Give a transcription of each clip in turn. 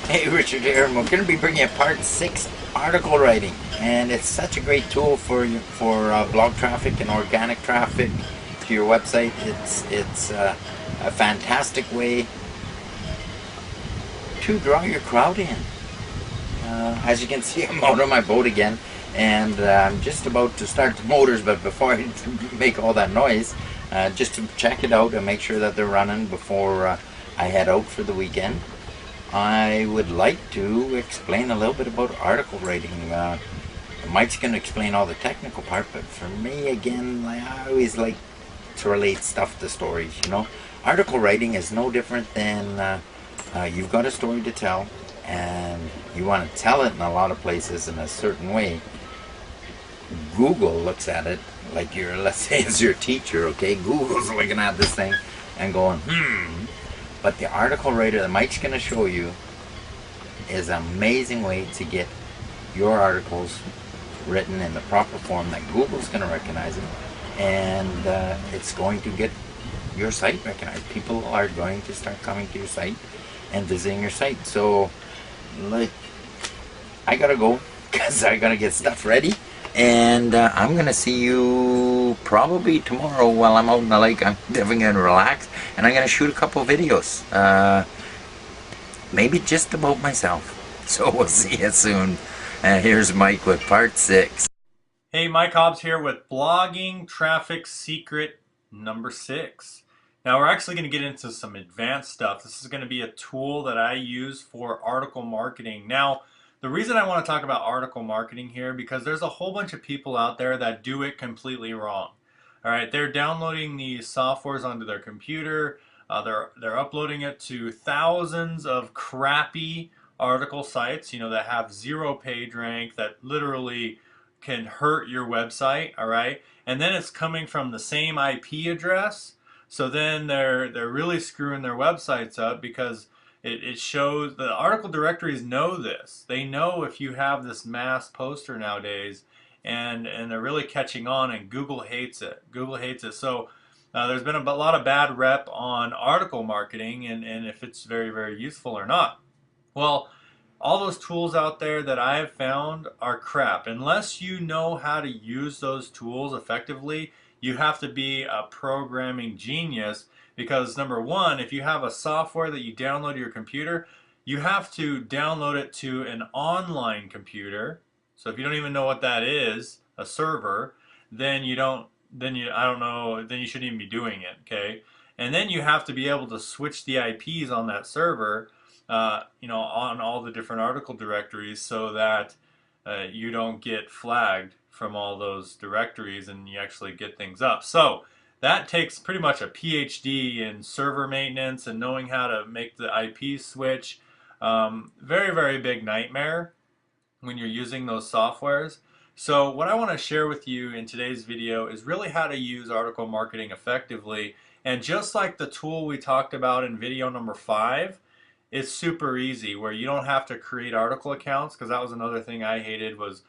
Hey, Richard here, and we're going to be bringing you part 6 article writing, and it's such a great tool for blog traffic and organic traffic to your website. It's a fantastic way to draw your crowd in. As you can see, I'm out on my boat again, and I'm just about to start the motors, but before I make all that noise, just to check it out and make sure that they're running before I head out for the weekend. I would like to explain a little bit about article writing. Mike's going to explain all the technical part, but for me, again, I always like to relate stuff to stories, you know. Article writing is no different than you've got a story to tell, and you want to tell it in a lot of places in a certain way. Google looks at it like you're, let's say, as your teacher, okay? Google's looking at this thing and going, But the article writer that Mike's going to show you is an amazing way to get your articles written in the proper form that Google's going to recognize it, and it's going to get your site recognized. People are going to start coming to your site and visiting your site. So, like, I gotta go because I gotta get stuff ready, and I'm gonna see you probably tomorrow while I'm out in the lake. I'm definitely gonna relax, and I'm gonna shoot a couple videos, maybe just about myself. So we'll see you soon. Here's Mike with part 6. Hey, Mike Hobbs here with blogging traffic secret number 6. Now we're actually going to get into some advanced stuff. This is going to be a tool that I use for article marketing. Now, the reason I want to talk about article marketing here because there's a whole bunch of people out there that do it completely wrong. All right, they're downloading these softwares onto their computer. They're uploading it to thousands of crappy article sites, that have 0 page rank, that literally can hurt your website, all right? And then it's coming from the same IP address. So then they're really screwing their websites up because it shows the article directories know this. They know if you have this mass poster nowadays, and they're really catching on, and Google hates it. Google hates it. So there's been a lot of bad rep on article marketing and if it's very, very useful or not. Well, all those tools out there that I have found are crap. Unless you know how to use those tools effectively, you have to be a programming genius because number one, if you have a software that you download to your computer, you have to download it to an online computer. So if you don't even know what that is, a server, then I don't know, then you shouldn't even be doing it, okay? And then you have to be able to switch the IPs on that server on all the different article directories so that you don't get flagged from all those directories and you actually get things up. So that takes pretty much a PhD in server maintenance and knowing how to make the IP switch. Very, very big nightmare when you're using those softwares. So what I want to share with you in today's video is really how to use article marketing effectively. And just like the tool we talked about in video number 5, it's super easy where you don't have to create article accounts, because that was another thing I hated was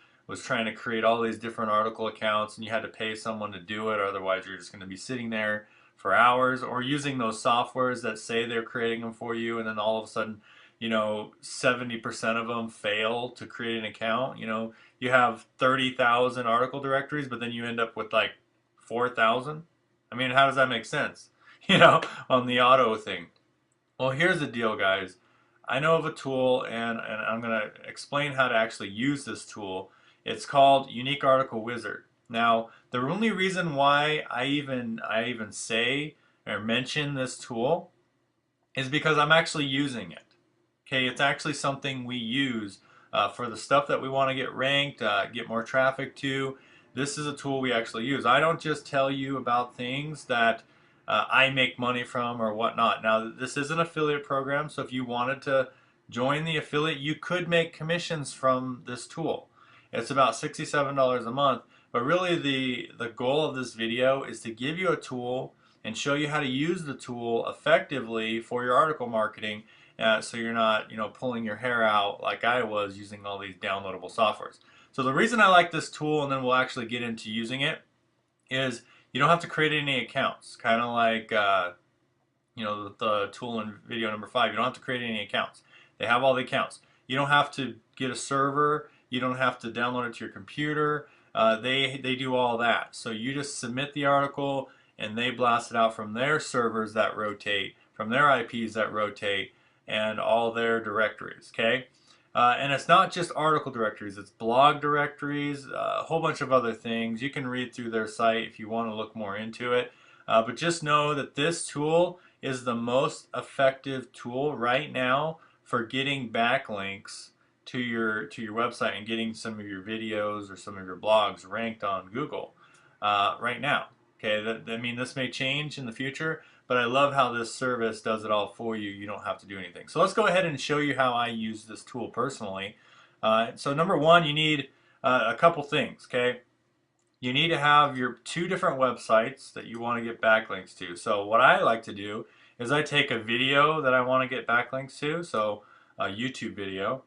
trying to create all these different article accounts and you had to pay someone to do it, or otherwise you're just going to be sitting there for hours, or using those softwares that say they're creating them for you and then all of a sudden 70% of them fail to create an account. You have 30,000 article directories, but then you end up with like 4,000. I mean, how does that make sense? On the auto thing. Well, here's the deal, guys. I know of a tool, and I'm going to explain how to actually use this tool. It's called Unique Article Wizard. Now, the only reason why I even say or mention this tool is because I'm actually using it. Okay, it's actually something we use for the stuff that we want to get ranked, get more traffic to. This is a tool we actually use. I don't just tell you about things that I make money from or whatnot. Now, this is an affiliate program, so if you wanted to join the affiliate, you could make commissions from this tool. It's about $67 a month, but really the goal of this video is to give you a tool and show you how to use the tool effectively for your article marketing, so you're not pulling your hair out like I was using all these downloadable softwares. So the reason I like this tool, and then we'll actually get into using it, is you don't have to create any accounts. Kind of like the tool in video number 5. You don't have to create any accounts. They have all the accounts. You don't have to get a server. You don't have to download it to your computer. They do all that. So you just submit the article and they blast it out from their servers that rotate, from their IPs that rotate, and all their directories, okay? And it's not just article directories, it's blog directories, a whole bunch of other things. You can read through their site if you want to look more into it. But just know that this tool is the most effective tool right now for getting backlinks to your website and getting some of your videos or some of your blogs ranked on Google right now. Okay, I mean, this may change in the future, but I love how this service does it all for you. You don't have to do anything. So let's go ahead and show you how I use this tool personally. So number one, you need a couple things, okay? You need to have your two different websites that you want to get backlinks to. So what I like to do is I take a video that I want to get backlinks to, so a YouTube video,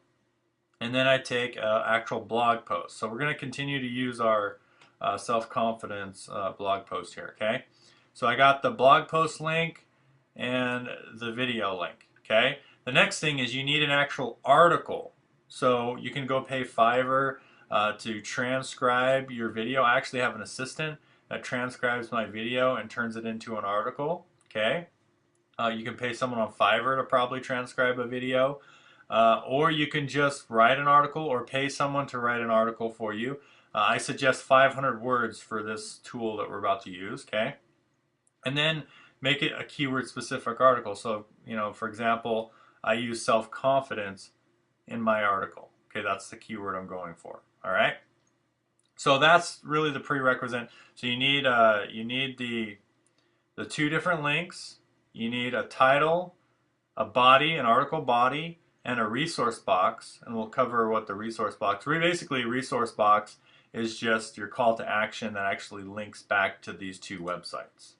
and then I take an actual blog post. So we're going to continue to use our self-confidence blog post here, okay? So I got the blog post link and the video link, okay? The next thing is you need an actual article. So you can go pay Fiverr to transcribe your video. I actually have an assistant that transcribes my video and turns it into an article, okay? You can pay someone on Fiverr to probably transcribe a video. Or you can just write an article or pay someone to write an article for you. I suggest 500 words for this tool that we're about to use, okay? And then make it a keyword specific article. So, you know, for example, I use self-confidence in my article. Okay, that's the keyword I'm going for, all right? So that's really the prerequisite. So you need the two different links. You need a title, a body, an article body, and a resource box, and we'll cover what the resource box. Basically, resource box is just your call to action that actually links back to these two websites.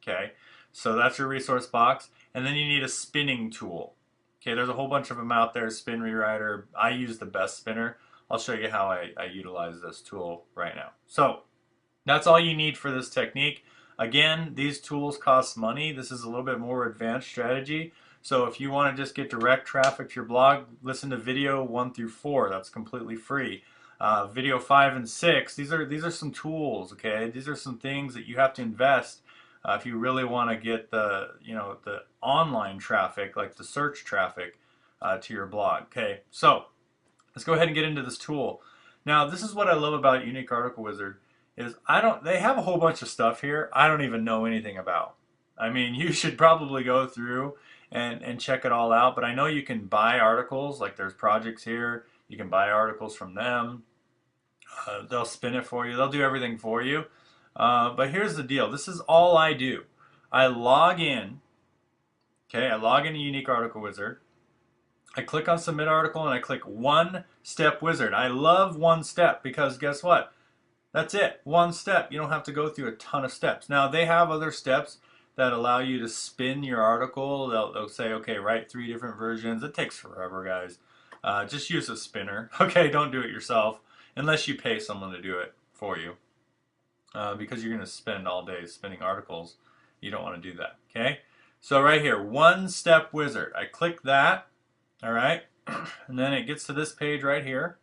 Okay, so that's your resource box, and then you need a spinning tool. Okay, there's a whole bunch of them out there. Spin Rewriter. I use the best spinner. I'll show you how I utilize this tool right now. So that's all you need for this technique. Again, these tools cost money. This is a little bit more advanced strategy. So if you want to just get direct traffic to your blog, listen to video 1 through 4. That's completely free. Video 5 and 6. These are some tools. Okay, these are some things that you have to invest if you really want to get the the online traffic, like the search traffic, to your blog. Okay, so let's go ahead and get into this tool. Now, this is what I love about Unique Article Wizard is they have a whole bunch of stuff here I don't even know anything about. I mean, you should probably go through and check it all out, but I know you can buy articles, like there's projects here, you can buy articles from them. They'll spin it for you, they'll do everything for you. But here's the deal, this is all I do. I log in, okay, I log into Unique Article Wizard. I click on Submit Article and I click One Step Wizard. I love one step because guess what? That's it, one step. You don't have to go through a ton of steps. Now they have other steps that allow you to spin your article. They'll say, okay, write 3 different versions. It takes forever, guys. Just use a spinner. Okay, don't do it yourself unless you pay someone to do it for you, because you're going to spend all day spinning articles. You don't want to do that, okay? So right here, One Step Wizard. I click that, all right? And then it gets to this page right here.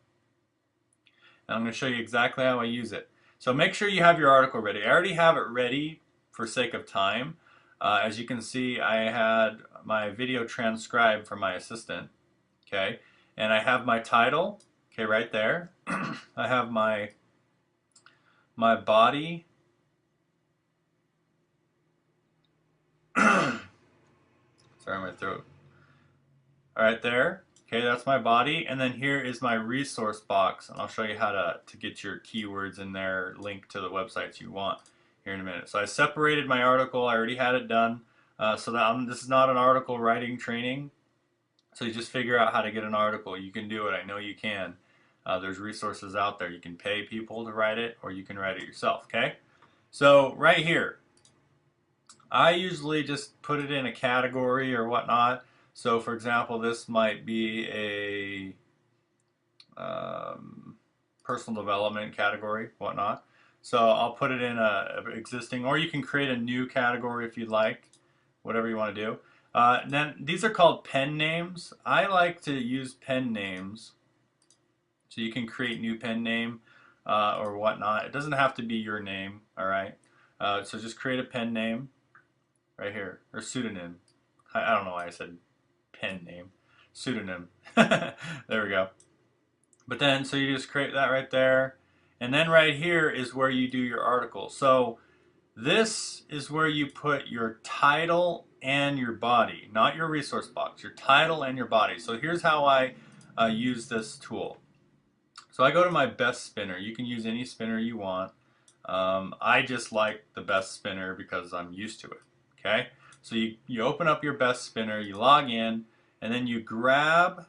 And I'm going to show you exactly how I use it. So make sure you have your article ready. I already have it ready for sake of time. As you can see, I had my video transcribed from my assistant, okay? And I have my title, okay, right there. I have my body. Sorry, my throat. All right, there. Okay, that's my body, and then here is my resource box, and I'll show you how to get your keywords in there, link to the websites you want here in a minute. So I separated my article. I already had it done. So that this is not an article writing training. So you just figure out how to get an article. You can do it. I know you can. There's resources out there. You can pay people to write it, or you can write it yourself. Okay. So right here, I usually just put it in a category or whatnot. So for example, this might be a personal development category, whatnot. So I'll put it in a existing, or you can create a new category if you'd like, whatever you want to do. Then these are called pen names. I like to use pen names, so you can create new pen name or whatnot. It doesn't have to be your name, all right? So just create a pen name right here, or pseudonym. I don't know why I said pen name. Pseudonym. There we go. But then, so you just create that right there. And then right here is where you do your article. So this is where you put your title and your body, not your resource box, your title and your body. So here's how I use this tool. So I go to my best spinner. You can use any spinner you want. I just like the best spinner because I'm used to it. Okay? So you open up your best spinner, you log in, and then you grab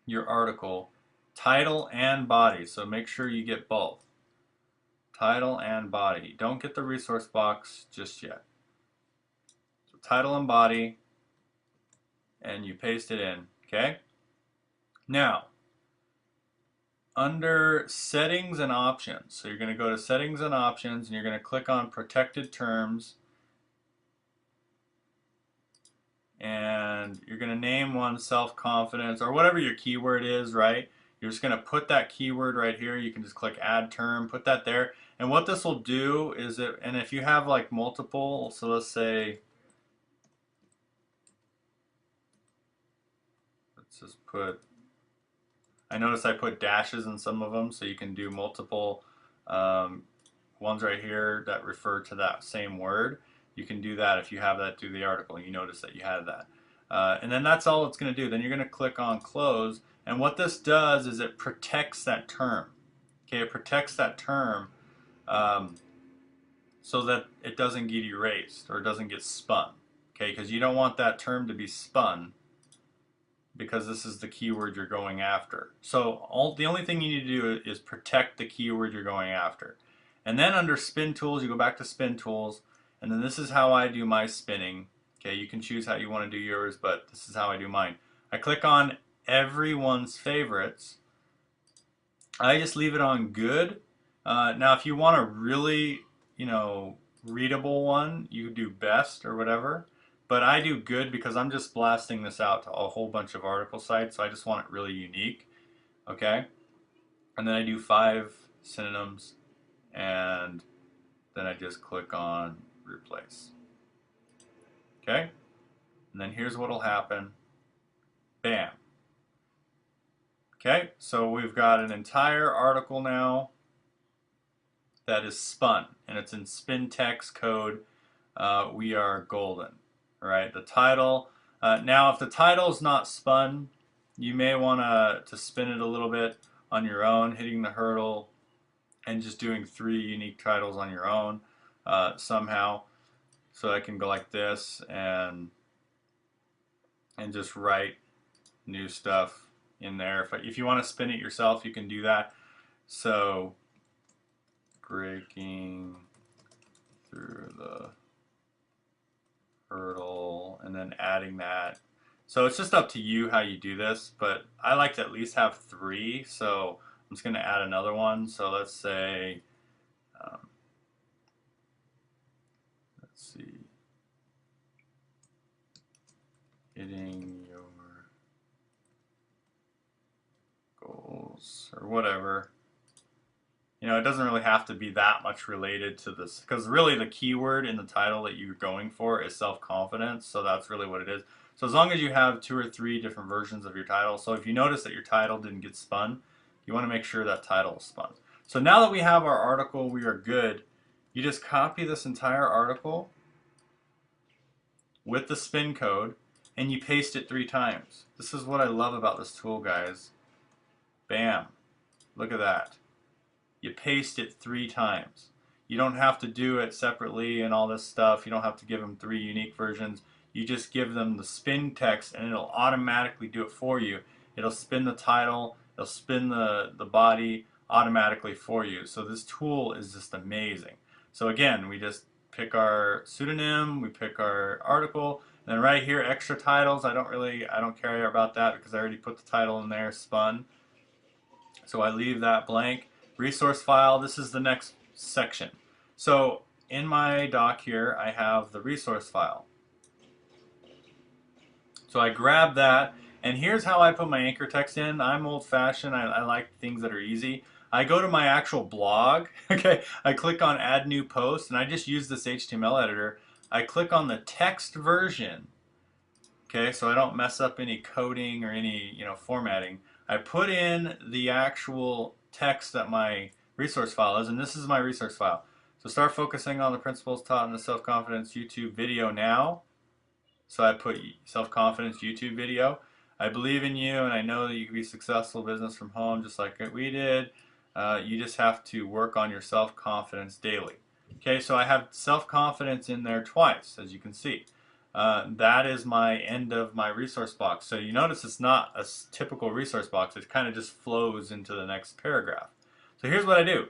your article, title and body. So make sure you get both. Title and body. Don't get the resource box just yet. So title and body, and you paste it in. Okay? Now, under settings and options, so you're going to go to settings and options, and you're going to click on protected terms, and you're going to name one self-confidence or whatever your keyword is, right? You're just going to put that keyword right here. You can just click add term, put that there. And what this will do is it, and if you have like multiple, so let's say, let's just put, I notice I put dashes in some of them, so you can do multiple ones right here that refer to that same word. You can do that if you have that through the article. You notice that you had that. And then that's all it's going to do. Then you're going to click on close. And what this does is it protects that term. Okay, it protects that term so that it doesn't get erased or it doesn't get spun. Okay, because you don't want that term to be spun because this is the keyword you're going after. So the only thing you need to do is protect the keyword you're going after. And then under spin tools, you go back to spin tools, and then this is how I do my spinning. Okay, you can choose how you want to do yours, but this is how I do mine. I click on everyone's favorites. I just leave it on good. Now, if you want a really, readable one, you do best or whatever. But I do good because I'm just blasting this out to a whole bunch of article sites, so I just want it really unique. Okay? And then I do 5 synonyms, and then I just click on replace. Okay? And then here's what'll happen. Bam. Okay, so we've got an entire article now that is spun, and it's in spin text code. We are golden. All right, the title. Now, if the title is not spun, you may want to spin it a little bit on your own, hitting the hurdle and just doing 3 unique titles on your own somehow. So I can go like this and just write new stuff in there. If you want to spin it yourself, you can do that. So breaking through the hurdle and then adding that. So it's just up to you how you do this, but I like to at least have 3, so I'm just going to add another one. So let's say, let's see, hitting your goals or whatever. It doesn't really have to be that much related to this, because really the keyword in the title that you're going for is self-confidence, so that's really what it is. So as long as you have 2 or 3 different versions of your title, so if you notice that your title didn't get spun, you want to make sure that title is spun. So now that we have our article, we are good. You just copy this entire article with the spin code, and you paste it 3 times. This is what I love about this tool, guys. Bam. Look at that. You paste it 3 times. You don't have to do it separately and all this stuff. You don't have to give them 3 unique versions. You just give them the spin text and it'll automatically do it for you. It'll spin the title, it'll spin the body automatically for you. So this tool is just amazing. So again, we just pick our pseudonym, we pick our article, and then right here, extra titles. I don't care about that because I already put the title in there, spun. So I leave that blank. Resource file, this is the next section. So in my doc here, I have the resource file. So I grab that, and here's how I put my anchor text in. I'm old-fashioned. I like things that are easy. I go to my actual blog. Okay, I click on Add New Post, and I just use this HTML editor. I click on the text version. Okay, so I don't mess up any coding or any formatting. I put in the actual text that my resource file is, and this is my resource file. So start focusing on the principles taught in the self-confidence YouTube video now. So I put self-confidence YouTube video. I believe in you, and I know that you can be successful business from home just like we did. You just have to work on your self-confidence daily. Okay, so I have self-confidence in there twice, as you can see. That is my end of my resource box. So you notice it's not a typical resource box. It kind of just flows into the next paragraph. So here's what I do.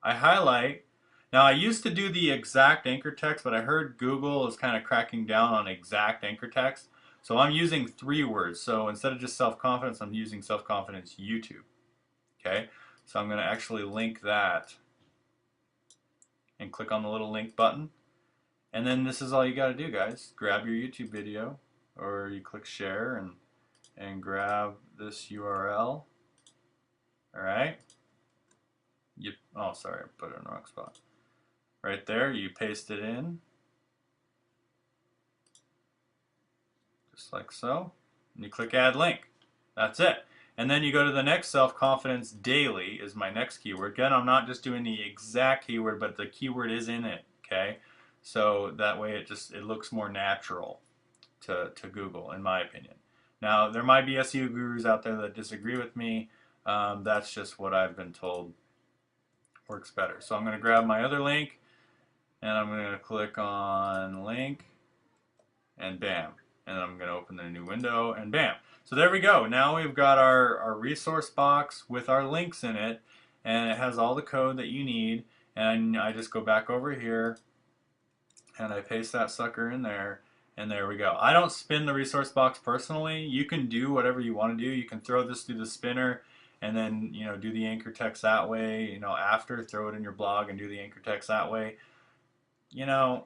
I highlight. Now I used to do the exact anchor text, but I heard Google is kind of cracking down on exact anchor text. So I'm using 3 words. So instead of just self-confidence, I'm using self-confidence YouTube. Okay, so I'm going to actually link that and click on the little link button. And then this is all you got to do, guys. Grab your YouTube video, or you click share and grab this URL. All right. Oh, sorry, I put it in the wrong spot. Right there, you paste it in, just like so, and you click add link. That's it. And then you go to the next, self-confidence daily is my next keyword. Again, I'm not just doing the exact keyword, but the keyword is in it, okay? So that way it looks more natural to Google, in my opinion. Now, there might be SEO gurus out there that disagree with me. That's just what I've been told works better. So I'm going to grab my other link, and I'm going to click on link, and bam. And I'm going to open the new window, and bam. So there we go. Now we've got our resource box with our links in it, and it has all the code that you need. And I just go back over here, and I paste that sucker in there, and there we go. I don't spin the resource box personally. You can do whatever you want to do. You can throw this through the spinner, and then do the anchor text that way. After, throw it in your blog and do the anchor text that way. I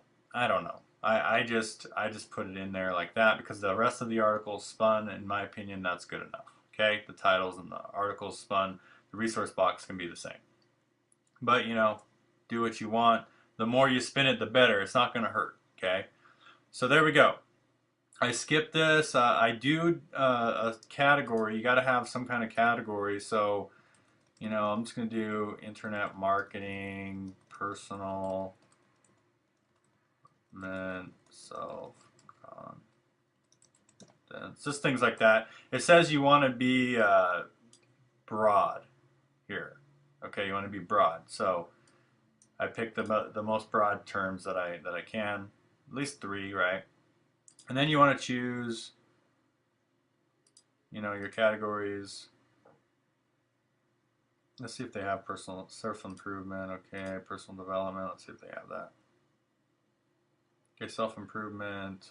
don't know. I just put it in there like that because the rest of the article is spun. In my opinion, that's good enough. Okay, the titles and the articles spun. The resource box can be the same. But do what you want. The more you spin it, the better. It's not going to hurt. Okay, so there we go. I skipped this. I do a category. You got to have some kind of category. So I'm just going to do internet marketing, personal, self-confidence, just things like that. It says you want to be broad here. Okay, you want to be broad. So I picked the most broad terms that I can, at least 3, right? And then you want to choose, your categories. Let's see if they have personal self-improvement. Okay, personal development. Let's see if they have that. Okay, self-improvement.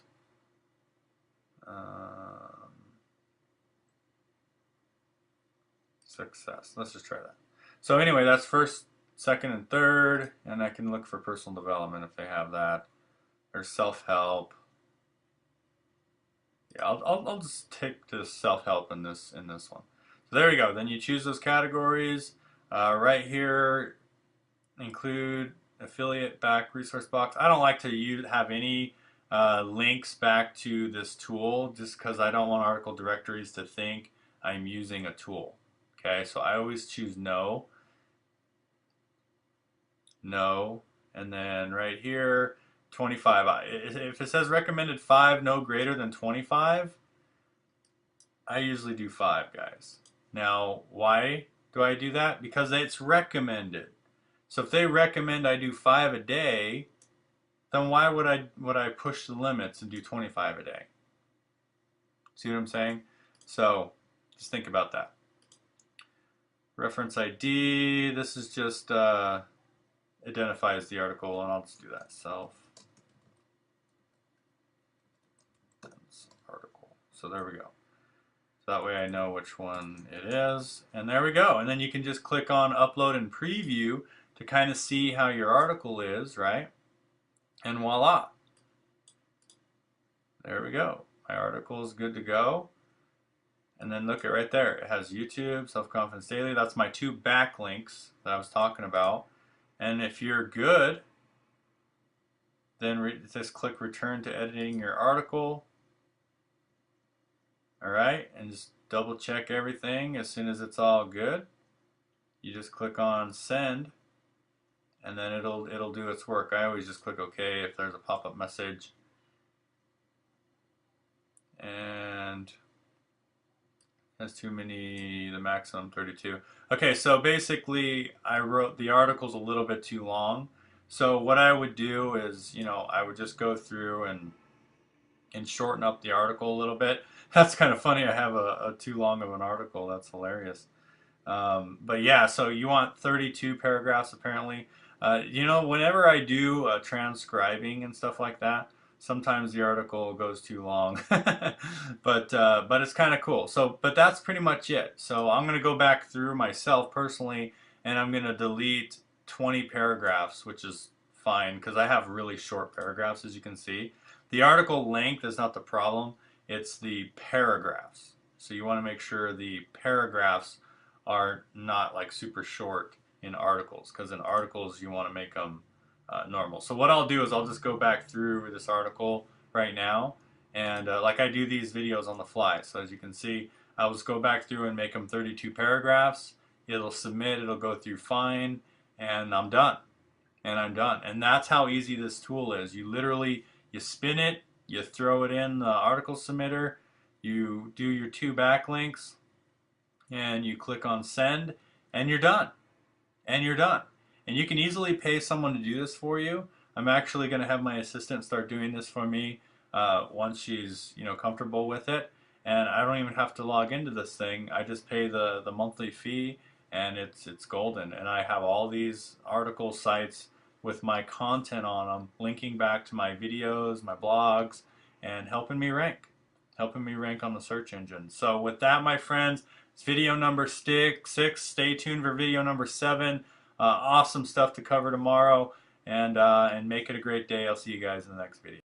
Success. Let's just try that. So anyway, that's first, second, and third, and I can look for personal development if they have that, or self-help. Yeah, I'll just take to self-help in this one. So there you go. Then you choose those categories. Right here, include affiliate back resource box. I don't like to have any links back to this tool just because I don't want article directories to think I'm using a tool. Okay, so I always choose no, and then right here, 25. If it says recommended 5, no greater than 25, I usually do 5, guys. Now, why do I do that? Because it's recommended. So if they recommend I do 5 a day, then why would I push the limits and do 25 a day? See what I'm saying? So just think about that. Reference ID, this is just identifies the article, and I'll just do that. Self article. So there we go. So that way I know which one it is. And there we go. And then you can just click on upload and preview to kind of see how your article is, right? And voila. There we go. My article is good to go. And then look at right there. It has YouTube, Self-Confidence Daily. That's my 2 backlinks that I was talking about. And if you're good, then just click return to editing your article. All right, and just double check everything. As soon as it's all good, you just click on send, and then it'll do its work. I always just click OK if there's a pop-up message. And has too many, the maximum 32. Okay, so basically I wrote the article's a little bit too long. So what I would do is, I would just go through and shorten up the article a little bit. That's kind of funny. I have a too long of an article. That's hilarious. But yeah, so you want 32 paragraphs apparently. Whenever I do transcribing and stuff like that, sometimes the article goes too long. But it's kind of cool. But that's pretty much it. So I'm gonna go back through myself personally, and I'm gonna delete 20 paragraphs, which is fine because I have really short paragraphs, as you can see. The article length is not the problem, it's the paragraphs. So you want to make sure the paragraphs are not like super short in articles, because in articles you want to make them normal. So what I'll do is I'll just go back through this article right now, and like I do these videos on the fly. So as you can see, I'll just go back through and make them 32 paragraphs. It'll submit, it'll go through fine, and I'm done. And that's how easy this tool is. You spin it, you throw it in the article submitter, you do your 2 backlinks, and you click on send, and you're done. And you're done. And you can easily pay someone to do this for you. I'm actually going to have my assistant start doing this for me once she's comfortable with it. And I don't even have to log into this thing. I just pay the monthly fee, and it's golden. And I have all these article sites with my content on them, linking back to my videos, my blogs, and helping me rank on the search engine. So with that, my friends, it's video number 6. Stay tuned for video number 7. Awesome stuff to cover tomorrow, and make it a great day. I'll see you guys in the next video.